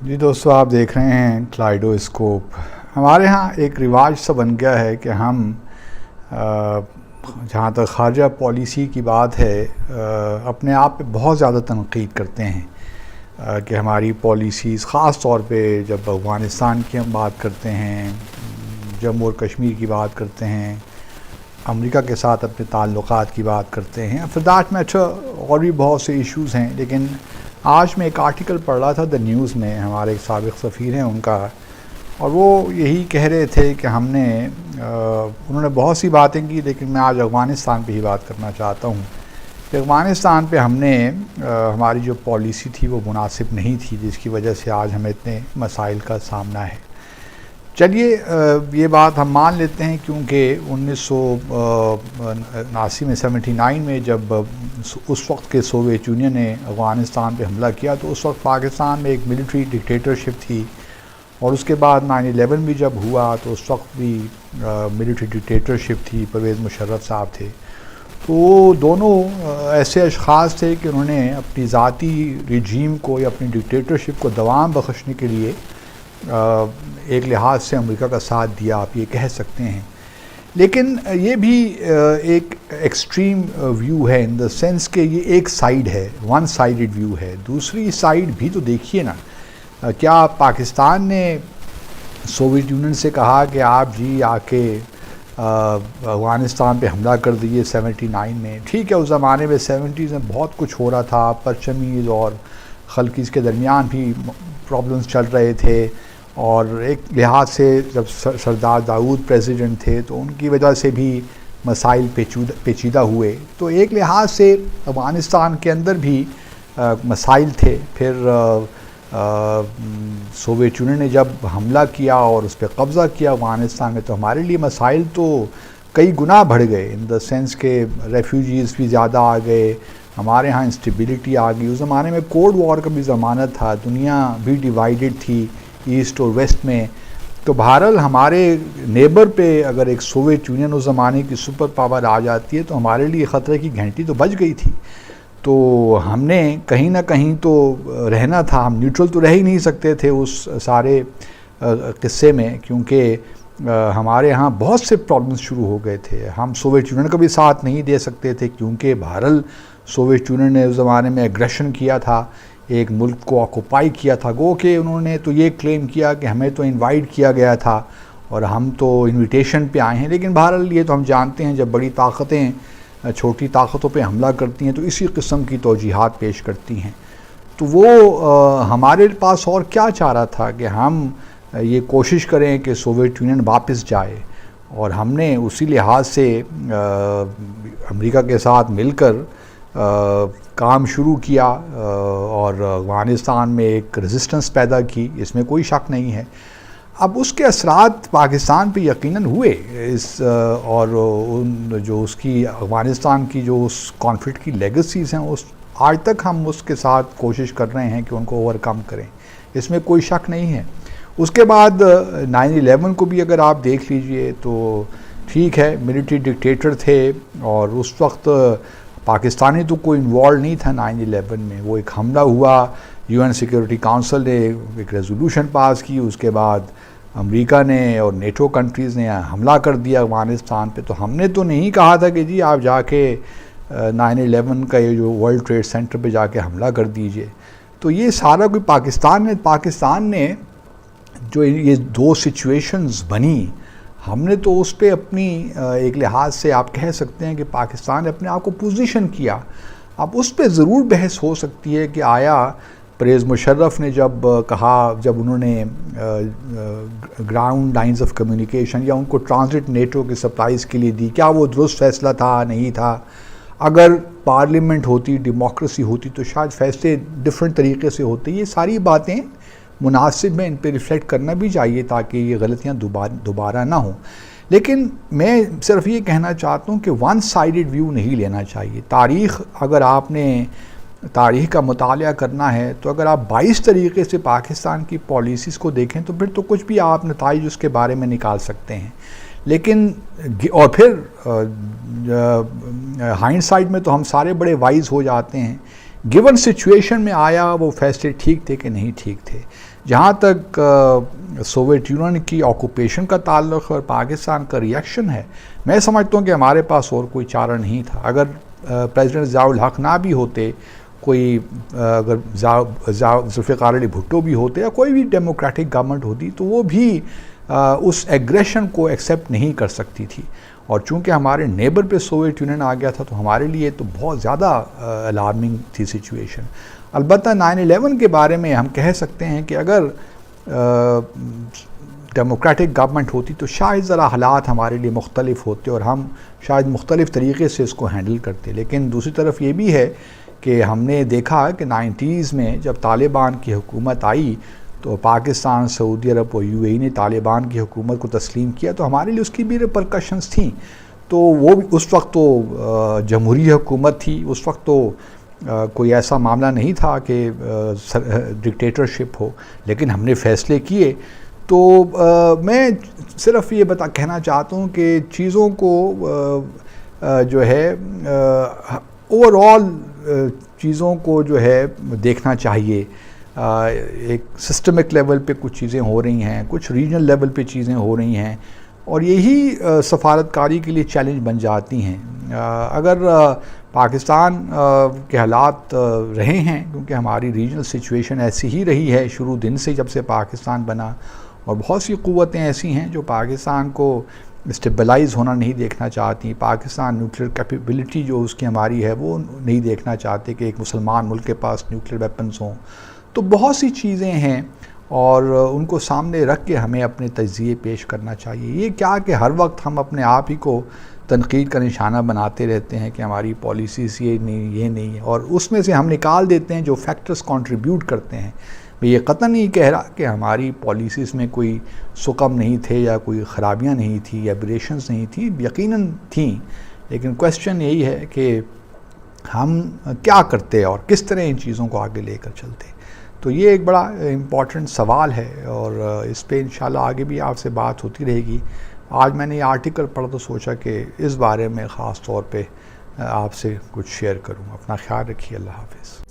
जी दोस्तों, आप देख रहे हैं क्लाइडोस्कोप। हमारे यहाँ एक रिवाज सा बन गया है कि हम जहाँ तक ख़ारजा पॉलिसी की बात है अपने आप पे बहुत ज़्यादा तनक़ीद करते हैं कि हमारी पॉलिसीज़ ख़ास तौर पे जब अफ़गानिस्तान की हम बात करते हैं, जम्मू और कश्मीर की बात करते हैं, अमेरिका के साथ अपने ताल्लुक़ात की बात करते हैं, फिर दैट मैटर और भी बहुत से इश्यूज़ हैं। लेकिन आज मैं एक आर्टिकल पढ़ रहा था द न्यूज़ में, हमारे एक साबिक़ सफ़ीर हैं उनका, और वो यही कह रहे थे कि उन्होंने बहुत सी बातें की, लेकिन मैं आज अफ़गानिस्तान पे ही बात करना चाहता हूँ कि अफ़गानिस्तान पे हमारी जो पॉलिसी थी वो मुनासिब नहीं थी, जिसकी वजह से आज हमें इतने मसाइल का सामना है। चलिए ये बात हम मान लेते हैं, क्योंकि 1979 में 79 में जब उस वक्त के सोवियत यूनियन ने अफ़गानिस्तान पे हमला किया तो उस वक्त पाकिस्तान में एक मिलिट्री डिक्टेटरशिप थी, और उसके बाद 9/11 भी जब हुआ तो उस वक्त भी मिलिट्री डिक्टेटरशिप थी, परवेज़ मुशर्रफ साहब थे। तो दोनों ऐसे अशख़ास थे कि उन्होंने अपनी ज़ाती रिजीम को या अपनी डिक्टेटरशिप को दवाम बख्शने के लिए एक लिहाज से अमेरिका का साथ दिया, आप ये कह सकते हैं। लेकिन ये भी एक एक्सट्रीम व्यू है, इन द सेंस कि ये एक साइड है, वन साइडेड व्यू है। दूसरी साइड भी तो देखिए ना, क्या पाकिस्तान ने सोवियत यूनियन से कहा कि आप जी आके अफ़गानिस्तान पे हमला कर दिए 79 में? ठीक है, उस ज़माने में 70s में बहुत कुछ हो रहा था, परचमीज़ और खलकीज़ के दरमियान भी प्रॉब्लम्स चल रहे थे, और एक लिहाज से जब सरदार दाऊद प्रेसिडेंट थे तो उनकी वजह से भी मसाइल पेचीदा हुए। तो एक लिहाज से अफ़गानिस्तान के अंदर भी मसाइल थे। फिर सोवियत यूनियन ने जब हमला किया और उस पर कब्ज़ा किया अफ़गानिस्तान में, तो हमारे लिए मसाइल तो कई गुना बढ़ गए, इन द सेंस के रेफ्यूजीज़ भी ज़्यादा आ गए, हमारे यहाँ इंस्टेबिलिटी आ गई। उस ज़माने में कोल्ड वॉर का भी ज़माना था, दुनिया भी डिवाइडेड थी ईस्ट और वेस्ट में। तो बहरहाल हमारे नेबर पे अगर एक सोवियत यूनियन उस ज़माने की सुपर पावर आ जाती है तो हमारे लिए ख़तरे की घंटी तो बज गई थी। तो हमने कहीं ना कहीं तो रहना था, हम न्यूट्रल तो रह ही नहीं सकते थे उस सारे किस्से में, क्योंकि हमारे यहाँ बहुत से प्रॉब्लम्स शुरू हो गए थे। हम सोवियत यूनियन का भी साथ नहीं दे सकते थे, क्योंकि बहरहाल सोवियत यूनियन ने उस ज़माने में एग्रेशन किया था, एक मुल्क को ऑक्यूपाई किया था। गो कि उन्होंने तो ये क्लेम किया कि हमें तो इनवाइट किया गया था और हम तो इनविटेशन पे आए हैं। लेकिन बहरहाल ये तो हम जानते हैं, जब बड़ी ताकतें छोटी ताकतों पे हमला करती हैं तो इसी किस्म की तौजीहात पेश करती हैं। तो वो हमारे पास और क्या चारा था कि हम ये कोशिश करें कि सोवियत यूनियन वापस जाए, और हमने उसी लिहाज से अमेरिका के साथ मिलकर काम शुरू किया और अफ़गानिस्तान में एक रेजिस्टेंस पैदा की, इसमें कोई शक नहीं है। अब उसके असरात पाकिस्तान पे यकीनन हुए, और जो उसकी अफ़गानिस्तान की जो उस कॉन्फ्लिक्ट की लेगेसीज़ हैं, उस आज तक हम उसके साथ कोशिश कर रहे हैं कि उनको ओवरकम करें, इसमें कोई शक नहीं है। उसके बाद 9/11 को भी अगर आप देख लीजिए तो ठीक है, मिलिट्री डिक्टेटर थे, और उस वक्त पाकिस्तानी तो कोई इन्वॉल्व नहीं था 9/11 में। वो एक हमला हुआ, UN सिक्योरिटी काउंसिल ने एक रेजोल्यूशन पास की, उसके बाद अमेरिका ने और नेटो कंट्रीज़ ने हमला कर दिया अफ़गानिस्तान पे। तो हमने तो नहीं कहा था कि जी आप जाके 9/11 का ये जो वर्ल्ड ट्रेड सेंटर पे जाके हमला कर दीजिए। तो ये सारा कोई पाकिस्तान ने जो ये दो सिचुएशंस बनी, हमने तो उस पर अपनी एक लिहाज से आप कह सकते हैं कि पाकिस्तान ने अपने आप को पोजीशन किया। अब उस पर ज़रूर बहस हो सकती है कि आया परवेज़ मुशर्रफ ने जब उन्होंने ग्राउंड लाइंस ऑफ कम्युनिकेशन या उनको ट्रांजिट नेटो के सप्लाईज़ के लिए दी, क्या वो दुरुस्त फैसला था, नहीं था? अगर पार्लियामेंट होती, डेमोक्रेसी होती, तो शायद फैसले डिफरेंट तरीके से होते। ये सारी बातें मुनासिब में, इन पे रिफ्लेक्ट करना भी चाहिए ताकि ये गलतियाँ दोबारा ना हो। लेकिन मैं सिर्फ ये कहना चाहता हूँ कि वन साइडेड व्यू नहीं लेना चाहिए। अगर आपने तारीख़ का मुतालिया करना है तो अगर आप 22 तरीके से पाकिस्तान की पॉलिसीज़ को देखें तो फिर तो कुछ भी आप नताइज उसके बारे में निकाल सकते हैं। लेकिन और फिर हाइंडसाइट में तो हम सारे बड़े वाइज हो जाते हैं, गिवन सिचुएशन में आया वो फैसले ठीक थे कि नहीं ठीक थे। जहाँ तक सोवियत यूनियन की ऑक्यूपेशन का ताल्लुक़ और पाकिस्तान का रिएक्शन है, मैं समझता हूँ कि हमारे पास और कोई चारा नहीं था। अगर प्रेसिडेंट ज़ियाउल हक ना भी होते, कोई अगर जुल्फ़िकार अली भुट्टो भी होते या कोई भी डेमोक्रेटिक गवर्नमेंट होती, तो वो भी उस एग्रेशन को एक्सेप्ट नहीं कर सकती थी। और चूंकि हमारे नेबर पे सोवियत यूनियन आ गया था, तो हमारे लिए तो बहुत ज़्यादा अलार्मिंग थी सिचुएशन। अलबत्ता 9/11 के बारे में हम कह सकते हैं कि अगर डेमोक्रेटिक गवर्नमेंट होती तो शायद ज़रा हालात हमारे लिए मुख्तलिफ होते और हम शायद मुख्तलिफ़ तरीके से इसको हैंडल करते। लेकिन दूसरी तरफ ये भी है कि हमने देखा कि 90s में जब तालिबान की हुकूमत आई, तो पाकिस्तान, सऊदी अरब और UAE ने तालिबान की हुकूमत को तस्लीम किया, तो हमारे लिए उसकी भी रिपरकशंस थी। तो वो भी उस वक्त तो जमहूरी हुकूमत थी, उस वक्त तो कोई ऐसा मामला नहीं था कि डिक्टेटरशिप हो, लेकिन हमने फ़ैसले किए। तो मैं सिर्फ ये कहना चाहता हूँ कि चीज़ों को जो है ओवरऑल चीज़ों को जो है देखना चाहिए। एक सिस्टमिक लेवल पे कुछ चीज़ें हो रही हैं, कुछ रीजनल लेवल पे चीज़ें हो रही हैं, और यही सफारतकारी के लिए चैलेंज बन जाती हैं। अगर पाकिस्तान के हालात रहे हैं, क्योंकि हमारी रीजनल सिचुएशन ऐसी ही रही है शुरू दिन से जब से पाकिस्तान बना, और बहुत सी क़ुव्वतें ऐसी हैं जो पाकिस्तान को स्टेबलाइज़ होना नहीं देखना चाहती। पाकिस्तान न्यूक्लियर कैपेबिलिटी जो उसकी हमारी है वो नहीं देखना चाहते कि एक मुसलमान मुल्क के पास न्यूक्लियर वेपन्स हों। तो बहुत सी चीज़ें हैं और उनको सामने रख के हमें अपने तज्ज़िये पेश करना चाहिए। ये क्या कि हर वक्त हम अपने आप ही को तनकीद का निशाना बनाते रहते हैं कि हमारी पॉलिसीज़ ये नहीं है, और उसमें से हम निकाल देते हैं जो फैक्टर्स कंट्रीब्यूट करते हैं। मैं ये कतई नहीं कह रहा कि हमारी पॉलिसीज़ में कोई सुकम नहीं थे या कोई ख़राबियाँ नहीं थी, एब्रेशंस नहीं थी, यकीनन थी, लेकिन क्वेश्चन यही है कि हम क्या करते और किस तरह इन चीज़ों को आगे लेकर चलते। तो ये एक बड़ा इम्पॉर्टेंट सवाल है और इस पे इंशाल्लाह आगे भी आपसे बात होती रहेगी। आज मैंने ये आर्टिकल पढ़ा तो सोचा कि इस बारे में ख़ास तौर पे आपसे कुछ शेयर करूँ। अपना ख्याल रखिए। अल्लाह हाफ़िज़।